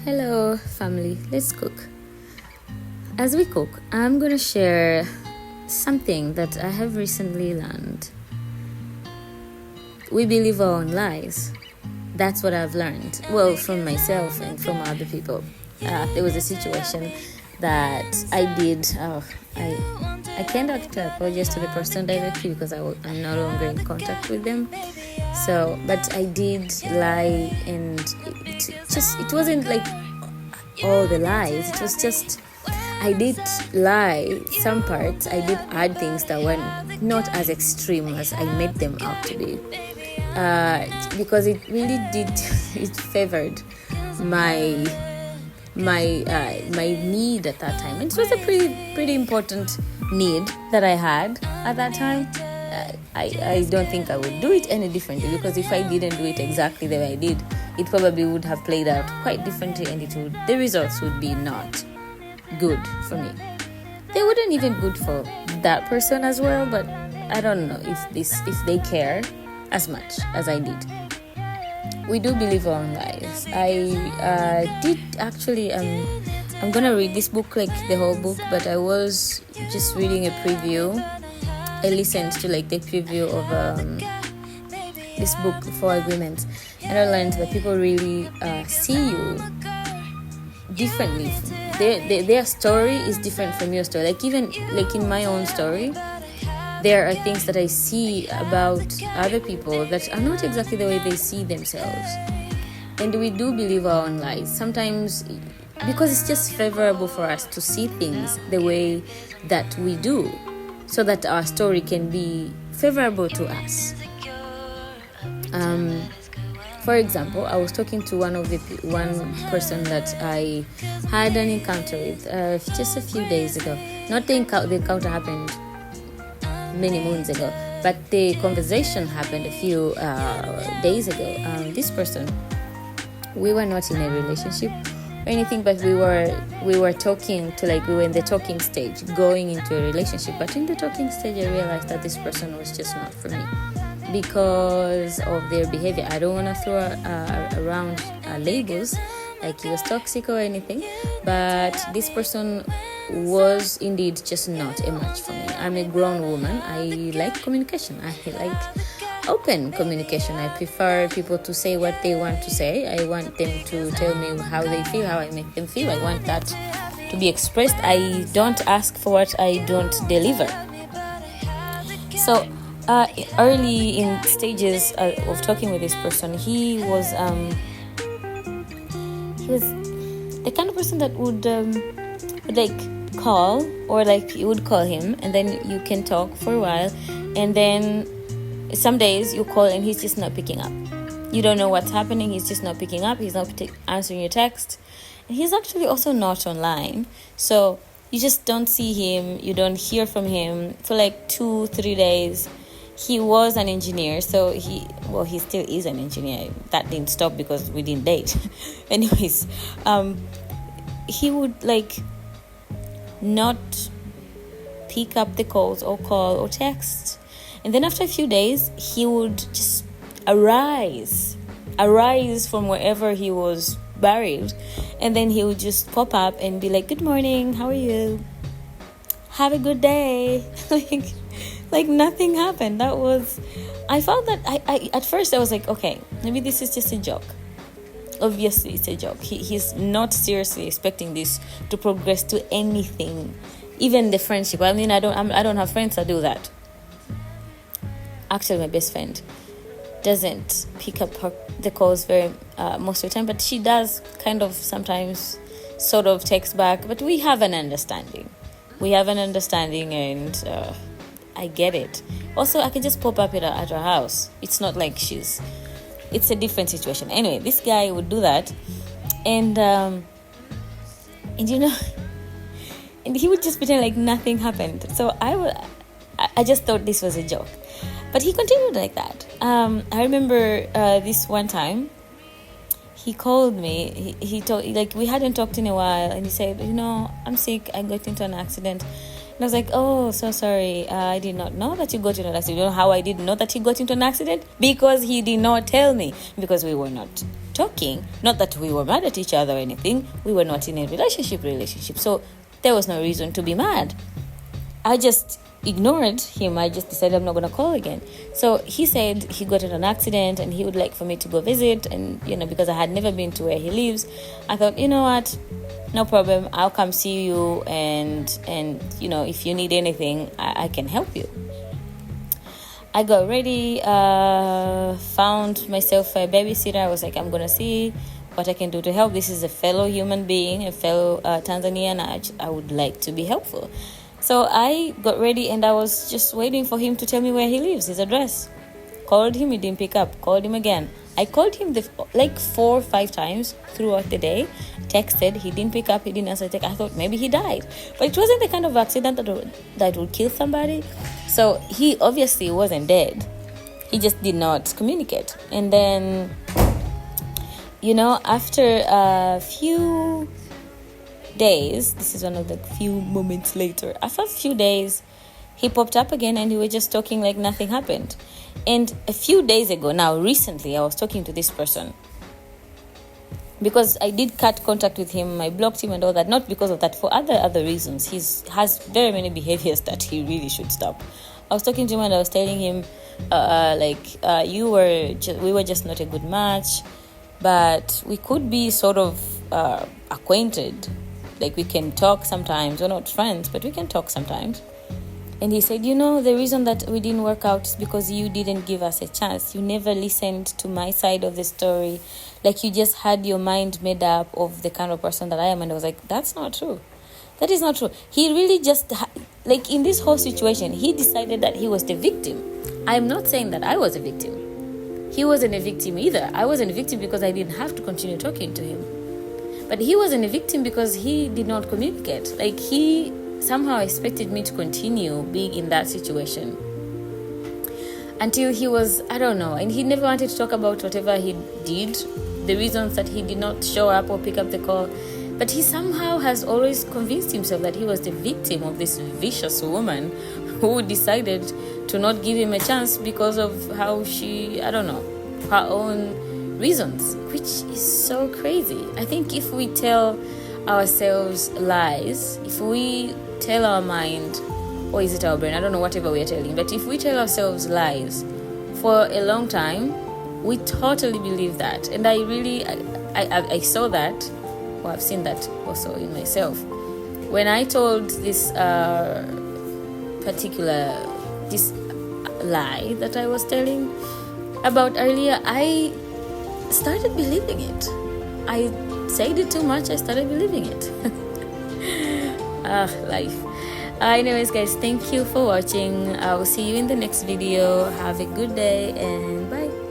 Hello, family. Let's cook. As we cook, I'm going to share something that I have recently learned. We believe our own lies. That's what I've learned. Well, from myself and from other people. There was a situation that I did. I can't actually apologize to the person directly because I'm no longer in contact with them. So, but I did lie, and it wasn't like all the lies. It was just, I did lie some parts. I did add things that were not as extreme as I made them out to be. Because it really did, it favored my need at that time. It was a pretty important need that I had at that time. I don't think I would do it any differently, because if I didn't do it exactly the way I did, it probably would have played out quite differently, and the results would be not good for me. They wouldn't even good for that person as well, but I don't know if they care as much as I did. We do believe our own lies. I did actually I'm gonna read this book, like the whole book, but I was just reading a preview. I listened to the preview of this book, 4 Agreements, and I learned that people really see you differently. Their story is different from your story. Even in my own story, there are things that I see about other people that are not exactly the way they see themselves. And we do believe our own lies sometimes, because it's just favorable for us to see things the way that we do, so that our story can be favorable to us. For example, I was talking to one person that I had an encounter with just a few days ago. Not the encounter happened many moons ago, but the conversation happened a few days ago. This person, we were not in a relationship or anything, but we were talking to we were in the talking stage, going into a relationship. But in the talking stage, I realized that this person was just not for me because of their behavior. I don't want to throw around labels like he was toxic or anything, but this person was indeed just not a match for me. I'm a grown woman. I like communication. I like open communication. I prefer people to say what they want to say. I want them to tell me how they feel, how I make them feel. I want that to be expressed. I don't ask for what I don't deliver. So early in stages of talking with this person, he was the kind of person that would call, or you would call him, and then you can talk for a while, and then some days you call and he's just not picking up. You don't know what's happening. He's just not picking up. He's not answering your text, and he's actually also not online, so you just don't see him. You don't hear from him for 2-3 days. He was an engineer, so he still is an engineer. That didn't stop because we didn't date. Anyways, he would not pick up the calls or call or text. And then after a few days, he would just arise from wherever he was buried. And then he would just pop up and be like, "Good morning, how are you? Have a good day." Like nothing happened. I felt that I at first I was like, okay, maybe this is just a joke. Obviously it's a joke. He's not seriously expecting this to progress to anything, even the friendship. I mean, I don't have friends that do that. Actually, my best friend doesn't pick up the calls very most of the time, but she does kind of sometimes sort of text back. But we have an understanding. And I get it. Also, I can just pop up at her house. It's not like it's a different situation. Anyway, this guy would do that, and and he would just pretend like nothing happened. So I just thought this was a joke, but he continued like that. I remember this one time he called me. He told we hadn't talked in a while, and he said, "I'm sick. I got into an accident, And I was like, oh, so sorry. I did not know that you got into an accident. You know how I didn't know that he got into an accident? Because he did not tell me. Because we were not talking. Not that we were mad at each other or anything. We were not in a relationship. So there was no reason to be mad. I just ignored him. I just decided I'm not going to call again. So he said he got in an accident and he would like for me to go visit. And, because I had never been to where he lives, I thought, you know what? No problem. I'll come see you. And if you need anything, I can help you. I got ready, found myself a babysitter. I was like, I'm going to see what I can do to help. This is a fellow human being, a fellow Tanzanian. I would like to be helpful. So I got ready and I was just waiting for him to tell me where he lives, his address. Called him, he didn't pick up. Called him again. I called him 4 or 5 times throughout the day. Texted, he didn't pick up, he didn't answer. I thought maybe he died. But it wasn't the kind of accident that would kill somebody. So he obviously wasn't dead. He just did not communicate. And then, after a few days, this is one of the few moments later, after a few days, he popped up again and we were just talking like nothing happened. And a few days ago, now recently, I was talking to this person because I did cut contact with him. I blocked him and all that, not because of that, for other reasons. He has very many behaviors that he really should stop. I was talking to him and I was telling him we were just not a good match, but we could be sort of acquainted. Like we can talk sometimes. We're not friends, but we can talk sometimes. And he said, the reason that we didn't work out is because you didn't give us a chance. You never listened to my side of the story. Like you just had your mind made up of the kind of person that I am. And I was like, that's not true. That is not true. He really just, in this whole situation, he decided that he was the victim. I'm not saying that I was a victim. He wasn't a victim either. I wasn't a victim because I didn't have to continue talking to him. But he wasn't a victim because he did not communicate. Like he somehow expected me to continue being in that situation until he was, I don't know, and he never wanted to talk about whatever he did, the reasons that he did not show up or pick up the call. But he somehow has always convinced himself that he was the victim of this vicious woman who decided to not give him a chance because of how she, I don't know, her own reasons, which is so crazy. I think if we tell ourselves lies, if we tell our mind, or is it our brain, I don't know, whatever we are telling, but if we tell ourselves lies for a long time, we totally believe that. And I saw that, or I've seen that also in myself. When I told this this lie that I was telling about earlier, I started believing it. I said it too much, I started believing it. Life. Anyways, guys, thank you for watching. I will see you in the next video. Have a good day and bye.